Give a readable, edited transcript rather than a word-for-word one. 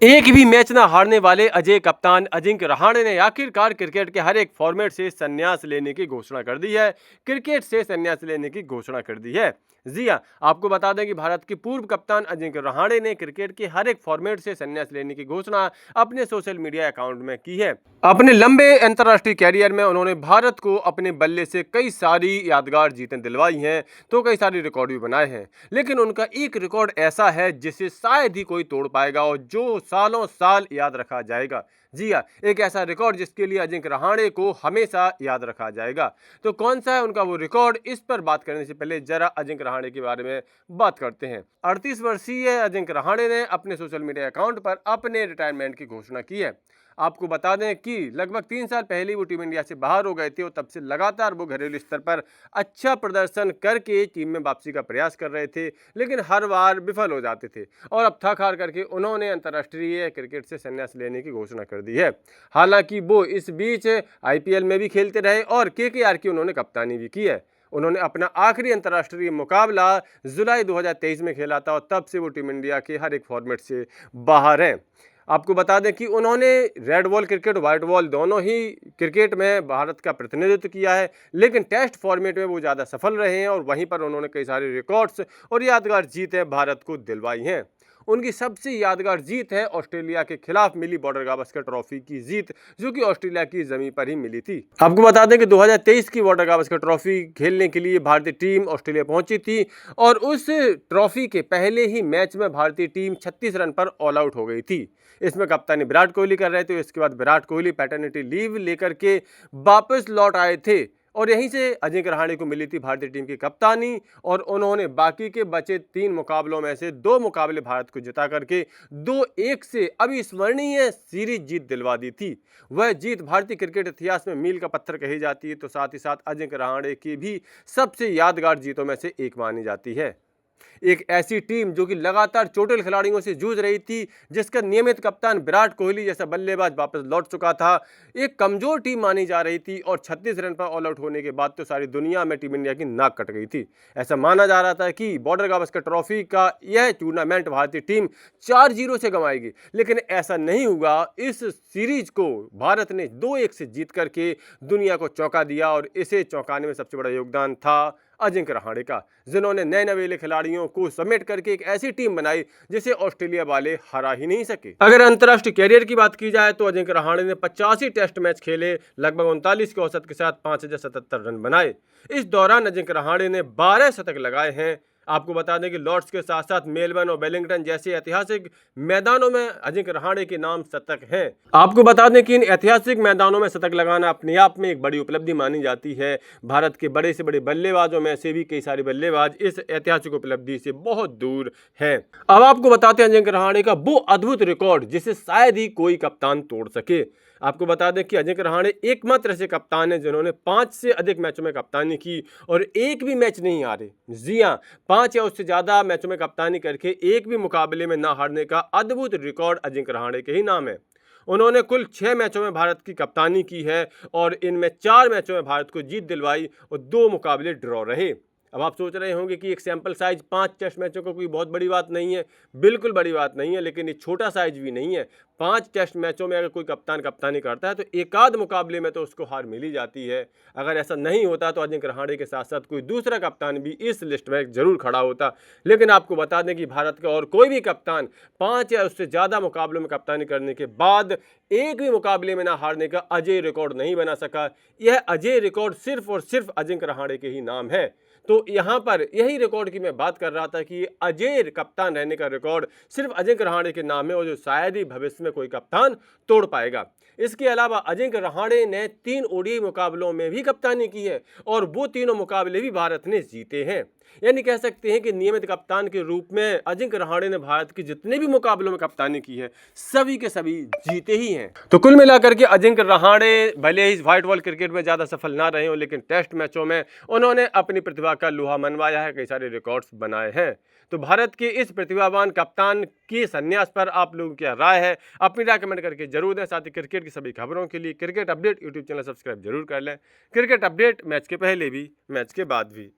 एक भी मैच न हारने वाले अजय कप्तान अजिंक्य रहाणे ने आखिरकार क्रिकेट के हर एक फॉर्मेट से संन्यास लेने की घोषणा कर दी है। क्रिकेट से संन्यास लेने की घोषणा कर दी है। जी हां, आपको बता दें कि भारत के पूर्व कप्तान अजिंक्य रहाणे ने क्रिकेट के हर एक फॉर्मेट से संन्यास लेने की घोषणा अपने सोशल मीडिया अकाउंट में की है। अपने लंबे अंतर्राष्ट्रीय कैरियर में उन्होंने भारत को अपने बल्ले से कई सारी यादगार जीतें दिलवाई हैं, तो कई सारे रिकॉर्ड भी बनाए हैं। लेकिन उनका एक रिकॉर्ड ऐसा है जिसे शायद ही कोई तोड़ पाएगा और जो सालों साल याद रखा जाएगा। जी हाँ, एक ऐसा रिकॉर्ड जिसके लिए अजिंक्य रहाणे को हमेशा याद रखा जाएगा। तो कौन सा है उनका वो रिकॉर्ड, इस पर बात करने से पहले जरा अजिंक्य रहाणे के बारे में बात करते हैं। 38 वर्षीय अजिंक्य रहाणे ने अपने सोशल मीडिया अकाउंट पर अपने रिटायरमेंट की घोषणा की है। आपको बता दें कि लगभग 3 साल पहले वो टीम इंडिया से बाहर हो गए थे और तब से लगातार वो घरेलू स्तर पर अच्छा प्रदर्शन करके टीम में वापसी का प्रयास कर रहे थे, लेकिन हर बार विफल हो जाते थे और अब थक हार करके उन्होंने अंतर्राष्ट्रीय क्रिकेट से संन्यास लेने की घोषणा कर दी है। हालांकि वो इस बीच आईपीएल में भी खेलते रहे और केकेआर की उन्होंने कप्तानी भी की है। उन्होंने अपना आखिरी अंतर्राष्ट्रीय मुकाबला जुलाई 2023 में खेला था और तब से वो टीम इंडिया के हर एक फॉर्मेट से बाहर हैं। आपको बता दें कि उन्होंने red ball cricket, white ball दोनों ही क्रिकेट में भारत का प्रतिनिधित्व किया है, लेकिन टेस्ट फॉर्मेट में वो ज़्यादा सफल रहे हैं और वहीं पर उन्होंने कई सारे रिकॉर्ड्स और यादगार जीतें भारत को दिलवाई हैं। उनकी सबसे यादगार जीत है ऑस्ट्रेलिया के खिलाफ मिली बॉर्डर गावस्कर ट्रॉफी की जीत, जो कि ऑस्ट्रेलिया की जमीन पर ही मिली थी। आपको बता दें कि 2023 की बॉर्डर गावस्कर ट्रॉफी खेलने के लिए भारतीय टीम ऑस्ट्रेलिया पहुंची थी और उस ट्रॉफी के पहले ही मैच में भारतीय टीम 36 रन पर ऑल आउट हो गई थी। इसमें कप्तानी विराट कोहली कर रहे थे। इसके बाद विराट कोहली पैटर्निटी लीव लेकर के वापस लौट आए थे और यहीं से अजिंक्य रहाणे को मिली थी भारतीय टीम की कप्तानी और उन्होंने बाकी के बचे 3 मुकाबलों में से 2 मुकाबले भारत को जिता करके 2-1 से अविस्मरणीय सीरीज जीत दिलवा दी थी। वह जीत भारतीय क्रिकेट इतिहास में मील का पत्थर कही जाती है, तो साथ ही साथ अजिंक्य रहाणे की भी सबसे यादगार जीतों में से एक मानी जाती है। एक ऐसी टीम जो कि लगातार चोटिल खिलाड़ियों से जूझ रही थी, जिसका नियमित कप्तान विराट कोहली जैसा बल्लेबाज वापस लौट चुका था। एक कमजोर टीम मानी जा रही थी और 36 रन पर ऑल आउट होने के बाद तो सारी दुनिया में टीम इंडिया की नाक कट गई थी। ऐसा माना जा रहा था कि बॉर्डर गावस्कर ट्रॉफी का यह टूर्नामेंट भारतीय टीम 4-0 से गंवाएगी, लेकिन ऐसा नहीं हुआ। इस सीरीज को भारत ने 2-1 से जीत करके दुनिया को चौंका दिया और इसे चौंकाने में सबसे बड़ा योगदान था अजिंक्य रहाणे का, जिन्होंने नए नवेले खिलाड़ियों को समेट करके एक ऐसी टीम बनाई जिसे ऑस्ट्रेलिया वाले हरा ही नहीं सके। अगर अंतर्राष्ट्रीय कैरियर की बात की जाए तो अजिंक्य रहाणे ने 85 टेस्ट मैच खेले, लगभग 39 के औसत के साथ 5077 रन बनाए। इस दौरान अजिंक्य रहाणे ने 12 शतक लगाए हैं। आपको बता दें कि लॉर्ड्स के साथ साथ मेलबर्न और वेलिंगटन जैसे ऐतिहासिक मैदानों में अजिंक्य रहाणे के नाम शतक हैं। आपको बता दें कि इन ऐतिहासिक मैदानों में शतक लगाना अपने आप में एक बड़ी उपलब्धि मानी जाती है। भारत के बड़े से बड़े बल्लेबाजों में से भी कई सारे बल्लेबाज इस ऐतिहासिक उपलब्धि से बहुत दूर हैं। अब आपको बताते हैं अजिंक्य रहाणे का वो अद्भुत रिकॉर्ड जिसे शायद ही कोई कप्तान तोड़ सके। आपको बता दें कि अजिंक्य रहाणे एकमात्र ऐसे कप्तान हैं जिन्होंने 5 से अधिक मैचों में कप्तानी की और एक भी मैच नहीं हारे। जी हाँ, 5 या उससे ज़्यादा मैचों में कप्तानी करके एक भी मुकाबले में ना हारने का अद्भुत रिकॉर्ड अजिंक्य रहाणे के ही नाम है। उन्होंने कुल 6 मैचों में भारत की कप्तानी की है और इनमें 4 मैचों में भारत को जीत दिलवाई और 2 मुकाबले ड्रॉ रहे। अब आप सोच रहे होंगे कि एक सैंपल साइज 5 टेस्ट मैचों का कोई बहुत बड़ी बात नहीं है। बिल्कुल बड़ी बात नहीं है, लेकिन ये छोटा साइज भी नहीं है। 5 टेस्ट मैचों में अगर कोई कप्तान कप्तानी करता है तो एकाध मुकाबले में तो उसको हार मिल ही जाती है। अगर ऐसा नहीं होता तो अजिंक्य रहाणे के साथ साथ कोई दूसरा कप्तान भी इस लिस्ट में जरूर खड़ा होता। लेकिन आपको बता दें कि भारत का और कोई भी कप्तान 5 या उससे ज़्यादा मुकाबलों में कप्तानी करने के बाद एक भी मुकाबले में ना हारने का अजय रिकॉर्ड नहीं बना सका। यह अजय रिकॉर्ड सिर्फ और सिर्फ अजिंक्य रहाणे के ही नाम है। तो यहाँ पर यही रिकॉर्ड की मैं बात कर रहा था कि अजय कप्तान रहने का रिकॉर्ड सिर्फ अजिंक्य रहाणे के नाम है और जो शायद ही भविष्य में कोई कप्तान तोड़ पाएगा। इसके अलावा अजिंक्य रहाणे ने 3 ओडीआई मुकाबलों में भी कप्तानी की है और वो तीनों मुकाबले भी भारत ने जीते हैं। यानी कह सकते हैं कि नियमित कप्तान के रूप में अजिंक्य रहाणे ने भारत के जितने भी मुकाबलों में कप्तानी की है सभी के सभी जीते ही हैं। तो कुल मिलाकर के अजिंक्य रहाणे भले ही व्हाइट बॉल क्रिकेट में ज़्यादा सफल ना रहे हो, लेकिन टेस्ट मैचों में उन्होंने अपनी प्रतिभा का लोहा मनवाया है, कई सारे रिकॉर्ड्स बनाए हैं। तो भारत के इस प्रतिभावान कप्तान की संन्यास पर आप लोगों की क्या राय है, अपनी राय कमेंट करके जरूर दें। साथ ही क्रिकेट की सभी खबरों के लिए cricket update YouTube channel subscribe जरूर कर लें। क्रिकेट अपडेट मैच के पहले भी, मैच के बाद भी।